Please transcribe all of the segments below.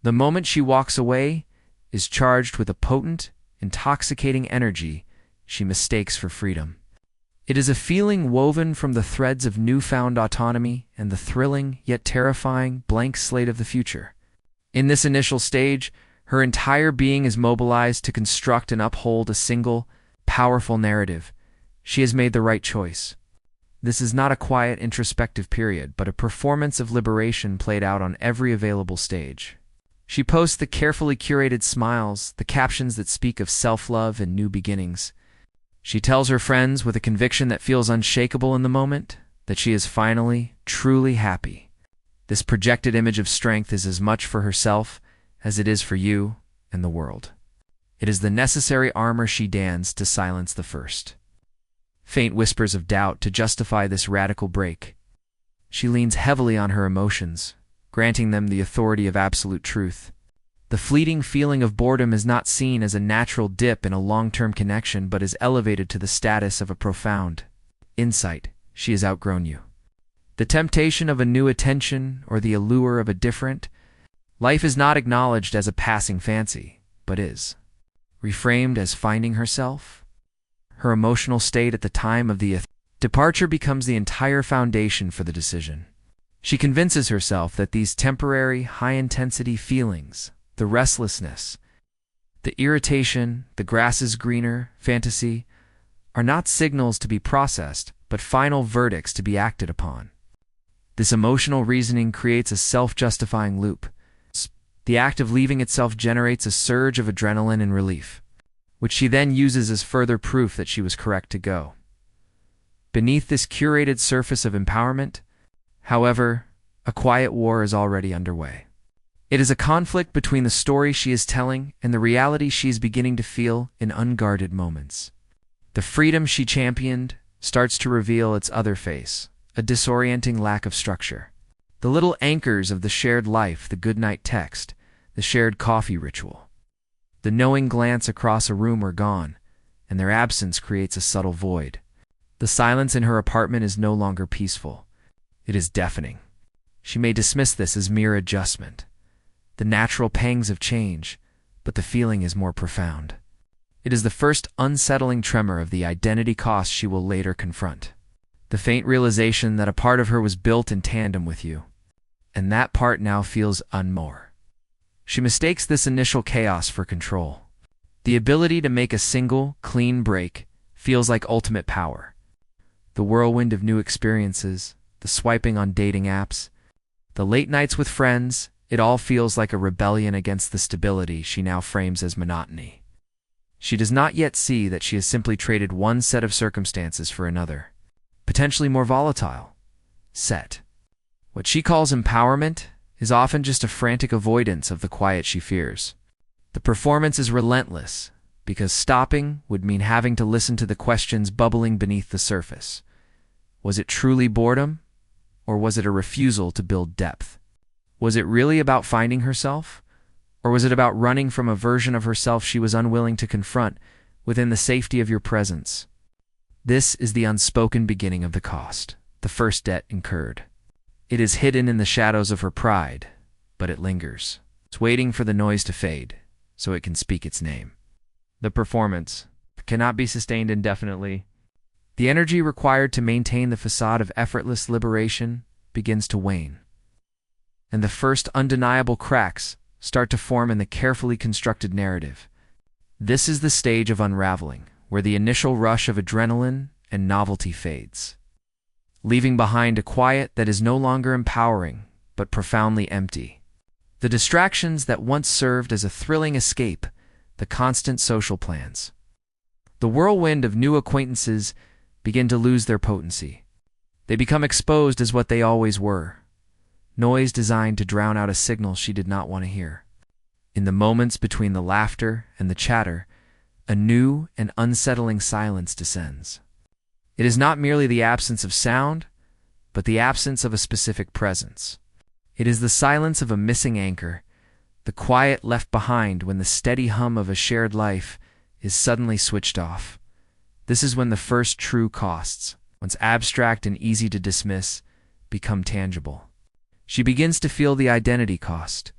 The moment she walks away is charged with a potent, intoxicating energy she mistakes for freedom. It is a feeling woven from the threads of newfound autonomy and the thrilling, yet terrifying, blank slate of the future. In this initial stage, her entire being is mobilized to construct and uphold a single, powerful narrative. She has made the right choice. This is not a quiet, introspective period, but a performance of liberation played out on every available stage. She posts the carefully curated smiles, the captions that speak of self-love and new beginnings. She tells her friends with a conviction that feels unshakable in the moment that she is finally, truly happy. This projected image of strength is as much for herself as it is for you and the world. It is the necessary armor she dons to silence the first faint whispers of doubt to justify this radical break. She leans heavily on her emotions, granting them the authority of absolute truth. The fleeting feeling of boredom is not seen as a natural dip in a long-term connection, but is elevated to the status of a profound insight. She has outgrown you. The temptation of a new attention or the allure of a different life is not acknowledged as a passing fancy, but is reframed as finding herself. Her emotional state at the time of the departure becomes the entire foundation for the decision. She convinces herself that these temporary, high-intensity feelings, the restlessness, the irritation, the grass is greener fantasy, are not signals to be processed, but final verdicts to be acted upon. This emotional reasoning creates a self-justifying loop. The act of leaving itself generates a surge of adrenaline and relief, which she then uses as further proof that she was correct to go. Beneath this curated surface of empowerment, however, a quiet war is already underway. It is a conflict between the story she is telling and the reality she is beginning to feel in unguarded moments. The freedom she championed starts to reveal its other face, a disorienting lack of structure. The little anchors of the shared life, the goodnight text, the shared coffee ritual, the knowing glance across a room are gone, and their absence creates a subtle void. The silence in her apartment is no longer peaceful. It is deafening. She may dismiss this as mere adjustment, the natural pangs of change, but the feeling is more profound. It is the first unsettling tremor of the identity cost she will later confront. The faint realization that a part of her was built in tandem with you, and that part now feels unmore. She mistakes this initial chaos for control. The ability to make a single, clean break feels like ultimate power. The whirlwind of new experiences, the swiping on dating apps, the late nights with friends, it all feels like a rebellion against the stability she now frames as monotony. She does not yet see that she has simply traded one set of circumstances for another, potentially more volatile set. What she calls empowerment is often just a frantic avoidance of the quiet she fears. The performance is relentless, because stopping would mean having to listen to the questions bubbling beneath the surface. Was it truly boredom, or was it a refusal to build depth? Was it really about finding herself, or was it about running from a version of herself she was unwilling to confront within the safety of your presence? This is the unspoken beginning of the cost, the first debt incurred. It is hidden in the shadows of her pride, but it lingers. It's waiting for the noise to fade, so it can speak its name. The performance cannot be sustained indefinitely. The energy required to maintain the facade of effortless liberation begins to wane, and the first undeniable cracks start to form in the carefully constructed narrative. This is the stage of unraveling, where the initial rush of adrenaline and novelty fades, leaving behind a quiet that is no longer empowering, but profoundly empty. The distractions that once served as a thrilling escape, the constant social plans, the whirlwind of new acquaintances begin to lose their potency. They become exposed as what they always were, noise designed to drown out a signal she did not want to hear. In the moments between the laughter and the chatter, a new and unsettling silence descends. It is not merely the absence of sound, but the absence of a specific presence. It is the silence of a missing anchor, the quiet left behind when the steady hum of a shared life is suddenly switched off. This is when the first true costs, once abstract and easy to dismiss, become tangible. She begins to feel the identity cost,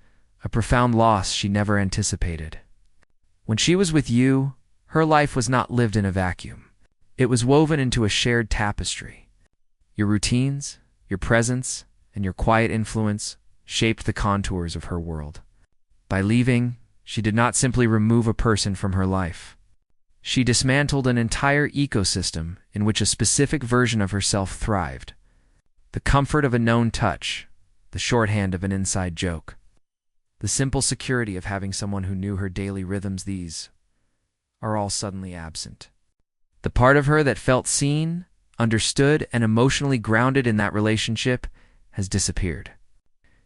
a profound loss she never anticipated. When she was with you, her life was not lived in a vacuum. It was woven into a shared tapestry. Your routines, your presence, and your quiet influence shaped the contours of her world. By leaving, she did not simply remove a person from her life. She dismantled an entire ecosystem in which a specific version of herself thrived. The comfort of a known touch, the shorthand of an inside joke, the simple security of having someone who knew her daily rhythms, these are all suddenly absent. The part of her that felt seen, understood, and emotionally grounded in that relationship has disappeared.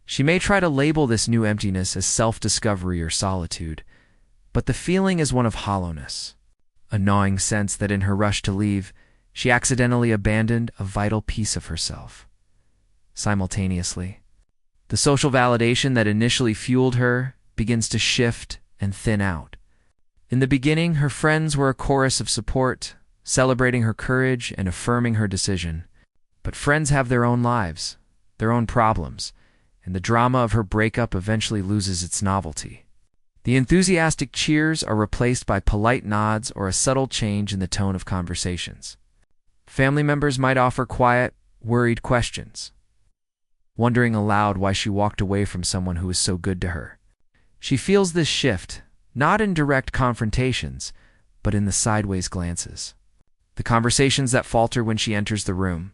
She may try to label this new emptiness as self-discovery or solitude, but the feeling is one of hollowness, a gnawing sense that in her rush to leave, she accidentally abandoned a vital piece of herself. Simultaneously, the social validation that initially fueled her begins to shift and thin out. In the beginning, her friends were a chorus of support, celebrating her courage and affirming her decision. But friends have their own lives, their own problems, and the drama of her breakup eventually loses its novelty. The enthusiastic cheers are replaced by polite nods or a subtle change in the tone of conversations. Family members might offer quiet, worried questions, wondering aloud why she walked away from someone who was so good to her. She feels this shift, not in direct confrontations, but in the sideways glances, the conversations that falter when she enters the room,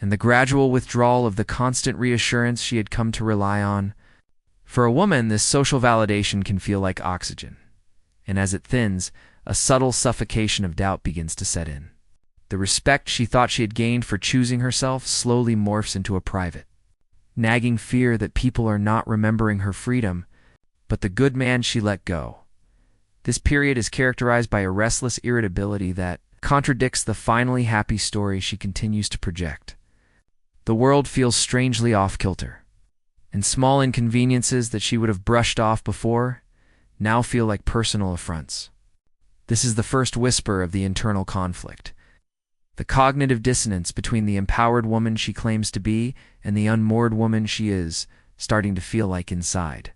and the gradual withdrawal of the constant reassurance she had come to rely on. For a woman, this social validation can feel like oxygen, and as it thins, a subtle suffocation of doubt begins to set in. The respect she thought she had gained for choosing herself slowly morphs into a private, nagging fear that people are not remembering her freedom, but the good man she let go. This period is characterized by a restless irritability that contradicts the finally happy story she continues to project. The world feels strangely off-kilter, and small inconveniences that she would have brushed off before now feel like personal affronts. This is the first whisper of the internal conflict, the cognitive dissonance between the empowered woman she claims to be and the unmoored woman she is starting to feel like inside.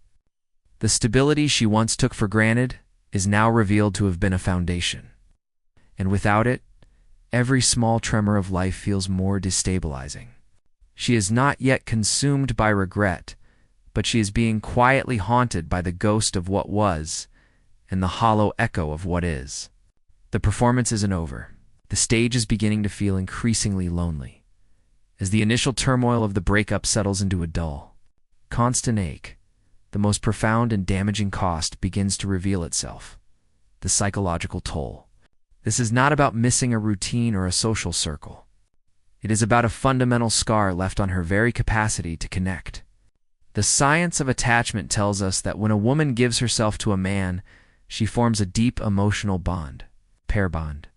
The stability she once took for granted is now revealed to have been a foundation, and without it, every small tremor of life feels more destabilizing. She is not yet consumed by regret, but she is being quietly haunted by the ghost of what was and the hollow echo of what is. The performance isn't over. The stage is beginning to feel increasingly lonely, as the initial turmoil of the breakup settles into a dull, constant ache. The most profound and damaging cost begins to reveal itself: the psychological toll. This is not about missing a routine or a social circle. It is about a fundamental scar left on her very capacity to connect. The science of attachment tells us that when a woman gives herself to a man, she forms a deep emotional bond, pair bond.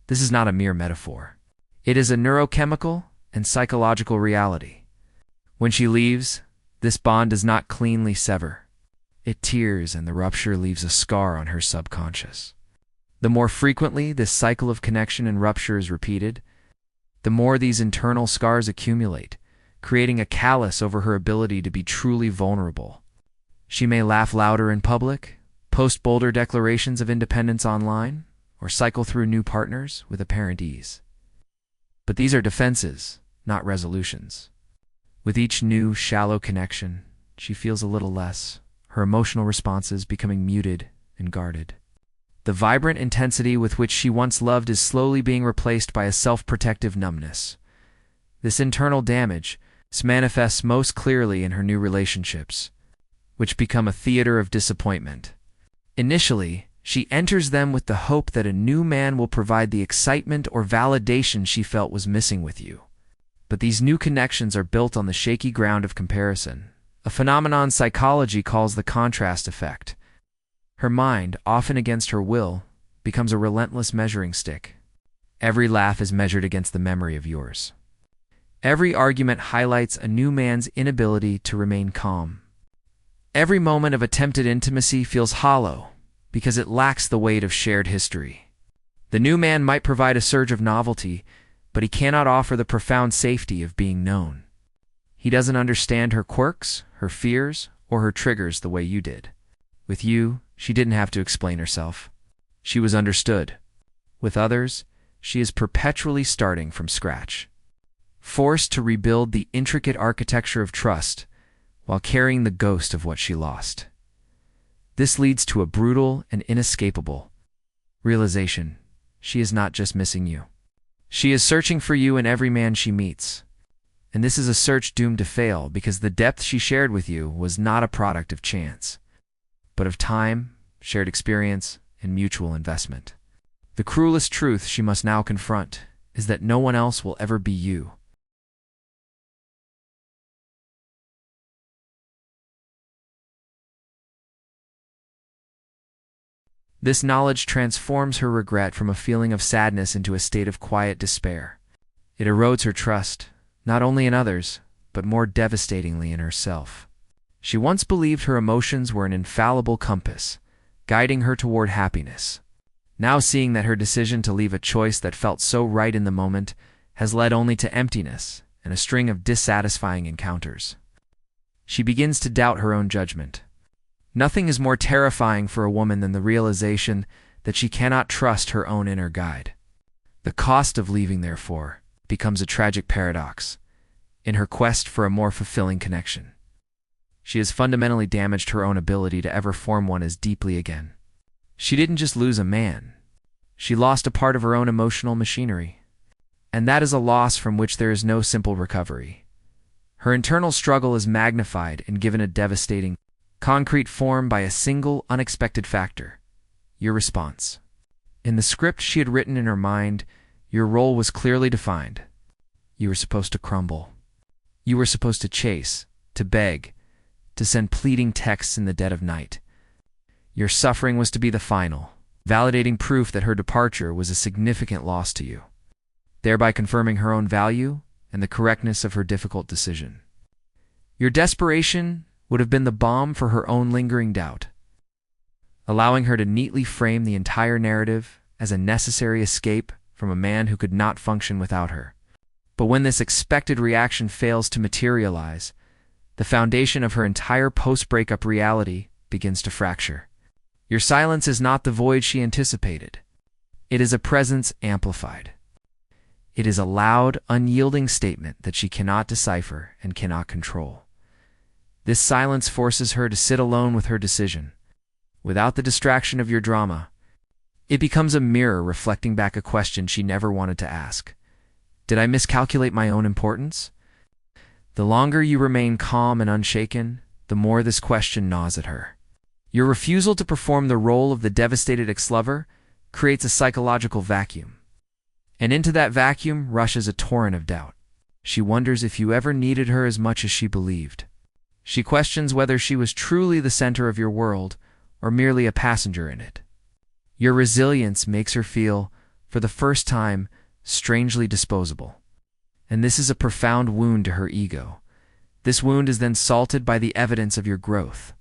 This is not a mere metaphor. It is a neurochemical and psychological reality. When she leaves, this bond does not cleanly sever. It tears, and the rupture leaves a scar on her subconscious. The more frequently this cycle of connection and rupture is repeated, the more these internal scars accumulate, creating a callus over her ability to be truly vulnerable. She may laugh louder in public, post bolder declarations of independence online, or cycle through new partners with apparent ease. But these are defenses, not resolutions. With each new, shallow connection, she feels a little less, her emotional responses becoming muted and guarded. The vibrant intensity with which she once loved is slowly being replaced by a self-protective numbness. This internal damage manifests most clearly in her new relationships, which become a theater of disappointment. Initially, she enters them with the hope that a new man will provide the excitement or validation she felt was missing with you. But these new connections are built on the shaky ground of comparison, a phenomenon psychology calls the contrast effect. Her mind, often against her will, becomes a relentless measuring stick. Every laugh is measured against the memory of yours. Every argument highlights a new man's inability to remain calm. Every moment of attempted intimacy feels hollow because it lacks the weight of shared history. The new man might provide a surge of novelty, but he cannot offer the profound safety of being known. He doesn't understand her quirks, her fears, or her triggers the way you did. With you, she didn't have to explain herself. She was understood. With others, she is perpetually starting from scratch, forced to rebuild the intricate architecture of trust while carrying the ghost of what she lost. This leads to a brutal and inescapable realization: she is not just missing you. She is searching for you in every man she meets. And this is a search doomed to fail, because the depth she shared with you was not a product of chance, but of time, shared experience, and mutual investment. The cruelest truth she must now confront is that no one else will ever be you. This knowledge transforms her regret from a feeling of sadness into a state of quiet despair. It erodes her trust, not only in others, but more devastatingly in herself. She once believed her emotions were an infallible compass, guiding her toward happiness. Now, seeing that her decision to leave a choice that felt so right in the moment has led only to emptiness and a string of dissatisfying encounters, she begins to doubt her own judgment. Nothing is more terrifying for a woman than the realization that she cannot trust her own inner guide. The cost of leaving, therefore, becomes a tragic paradox. In her quest for a more fulfilling connection, she has fundamentally damaged her own ability to ever form one as deeply again. She didn't just lose a man. She lost a part of her own emotional machinery. And that is a loss from which there is no simple recovery. Her internal struggle is magnified and given a devastating, concrete form by a single, unexpected factor: your response. In the script she had written in her mind, your role was clearly defined. You were supposed to crumble. You were supposed to chase, to beg, to send pleading texts in the dead of night. Your suffering was to be the final, validating proof that her departure was a significant loss to you, thereby confirming her own value and the correctness of her difficult decision. Your desperation would have been the balm for her own lingering doubt, allowing her to neatly frame the entire narrative as a necessary escape from a man who could not function without her. But when this expected reaction fails to materialize, the foundation of her entire post-breakup reality begins to fracture. Your silence is not the void she anticipated. It is a presence amplified. It is a loud, unyielding statement that she cannot decipher and cannot control. This silence forces her to sit alone with her decision, without the distraction of your drama. It becomes a mirror reflecting back a question she never wanted to ask. Did I miscalculate my own importance? The longer you remain calm and unshaken, the more this question gnaws at her. Your refusal to perform the role of the devastated ex-lover creates a psychological vacuum. And into that vacuum rushes a torrent of doubt. She wonders if you ever needed her as much as she believed. She questions whether she was truly the center of your world or merely a passenger in it. Your resilience makes her feel, for the first time, strangely disposable. And this is a profound wound to her ego. This wound is then salted by the evidence of your growth.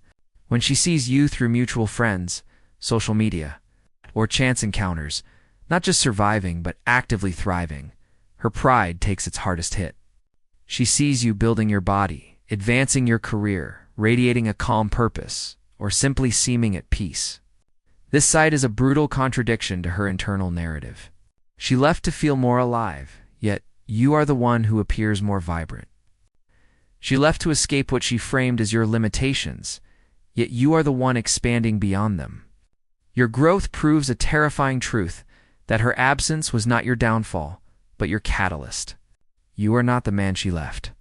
When she sees you through mutual friends, social media, or chance encounters, not just surviving but actively thriving, her pride takes its hardest hit. She sees you building your body, advancing your career, radiating a calm purpose, or simply seeming at peace. This sight is a brutal contradiction to her internal narrative. She left to feel more alive, yet you are the one who appears more vibrant. She left to escape what she framed as your limitations, yet you are the one expanding beyond them. Your growth proves a terrifying truth, that her absence was not your downfall, but your catalyst. You are not the man she left.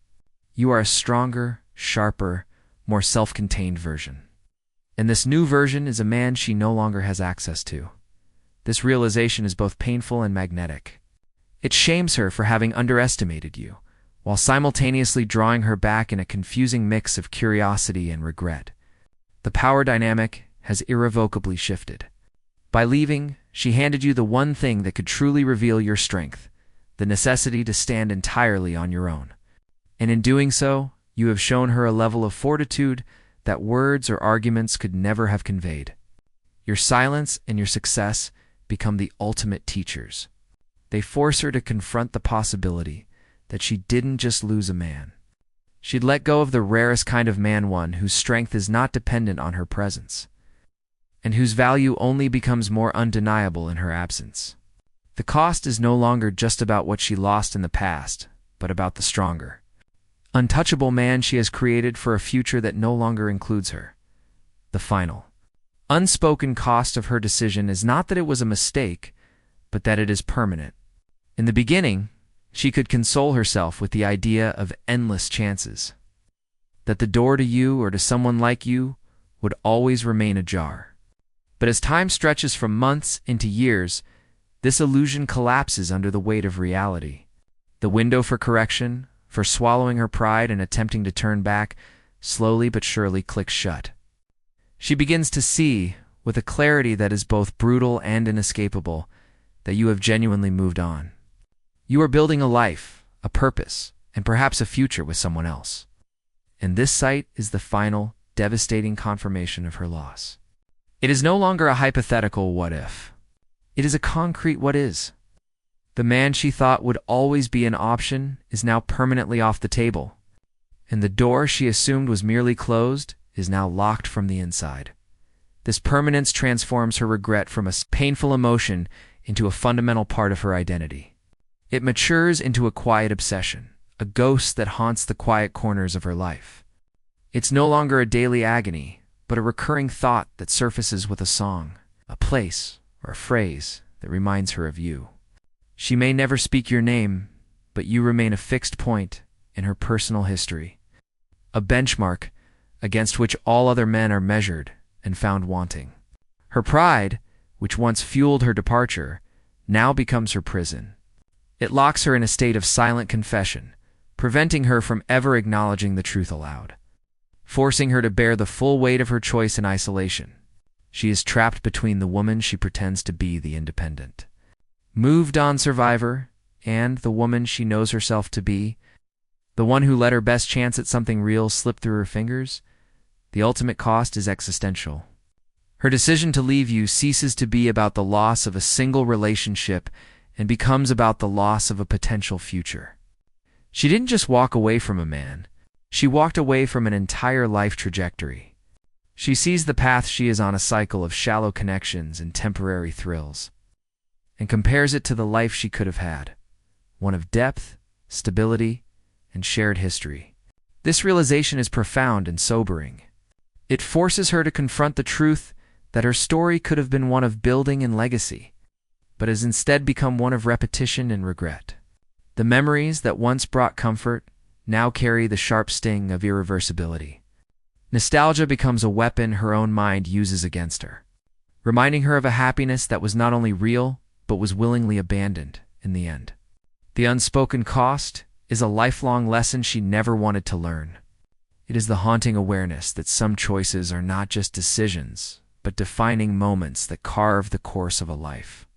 You are a stronger, sharper, more self-contained version. And this new version is a man she no longer has access to. This realization is both painful and magnetic. It shames her for having underestimated you, while simultaneously drawing her back in a confusing mix of curiosity and regret. The power dynamic has irrevocably shifted. By leaving, she handed you the one thing that could truly reveal your strength, the necessity to stand entirely on your own. And in doing so, you have shown her a level of fortitude that words or arguments could never have conveyed. Your silence and your success become the ultimate teachers. They force her to confront the possibility that she didn't just lose a man. She'd let go of the rarest kind of man, one whose strength is not dependent on her presence, and whose value only becomes more undeniable in her absence. The cost is no longer just about what she lost in the past, but about the stronger, untouchable man she has created for a future that no longer includes her. The final, unspoken cost of her decision is not that it was a mistake, but that it is permanent. In the beginning, she could console herself with the idea of endless chances, that the door to you or to someone like you would always remain ajar. But as time stretches from months into years, this illusion collapses under the weight of reality. The window for correction, for swallowing her pride and attempting to turn back, slowly but surely clicks shut. She begins to see, with a clarity that is both brutal and inescapable, that you have genuinely moved on. You are building a life, a purpose, and perhaps a future with someone else. And this sight is the final, devastating confirmation of her loss. It is no longer a hypothetical what if. It is a concrete what is. The man she thought would always be an option is now permanently off the table, and the door she assumed was merely closed is now locked from the inside. This permanence transforms her regret from a painful emotion into a fundamental part of her identity. It matures into a quiet obsession, a ghost that haunts the quiet corners of her life. It's no longer a daily agony, but a recurring thought that surfaces with a song, a place, or a phrase that reminds her of you. She may never speak your name, but you remain a fixed point in her personal history, a benchmark against which all other men are measured and found wanting. Her pride, which once fueled her departure, now becomes her prison. It locks her in a state of silent confession, preventing her from ever acknowledging the truth aloud, forcing her to bear the full weight of her choice in isolation. She is trapped between the woman she pretends to be, the independent, moved-on survivor, and the woman she knows herself to be, the one who let her best chance at something real slip through her fingers. The ultimate cost is existential. Her decision to leave you ceases to be about the loss of a single relationship and becomes about the loss of a potential future. She didn't just walk away from a man, she walked away from an entire life trajectory. She sees the path she is on, a cycle of shallow connections and temporary thrills, and compares it to the life she could have had, one of depth, stability, and shared history. This realization is profound and sobering. It forces her to confront the truth that her story could have been one of building and legacy, but has instead become one of repetition and regret. The memories that once brought comfort now carry the sharp sting of irreversibility. Nostalgia becomes a weapon her own mind uses against her, reminding her of a happiness that was not only real, but was willingly abandoned in the end. The unspoken cost is a lifelong lesson she never wanted to learn. It is the haunting awareness that some choices are not just decisions, but defining moments that carve the course of a life.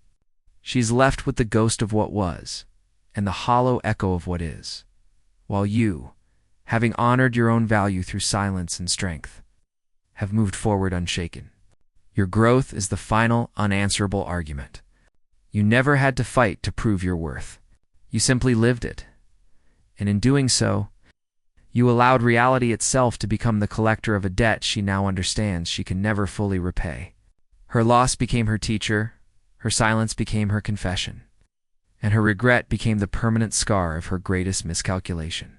She's left with the ghost of what was, and the hollow echo of what is, while you, having honored your own value through silence and strength, have moved forward unshaken. Your growth is the final, unanswerable argument. You never had to fight to prove your worth. You simply lived it. And in doing so, you allowed reality itself to become the collector of a debt she now understands she can never fully repay. Her loss became her teacher, her silence became her confession, and her regret became the permanent scar of her greatest miscalculation.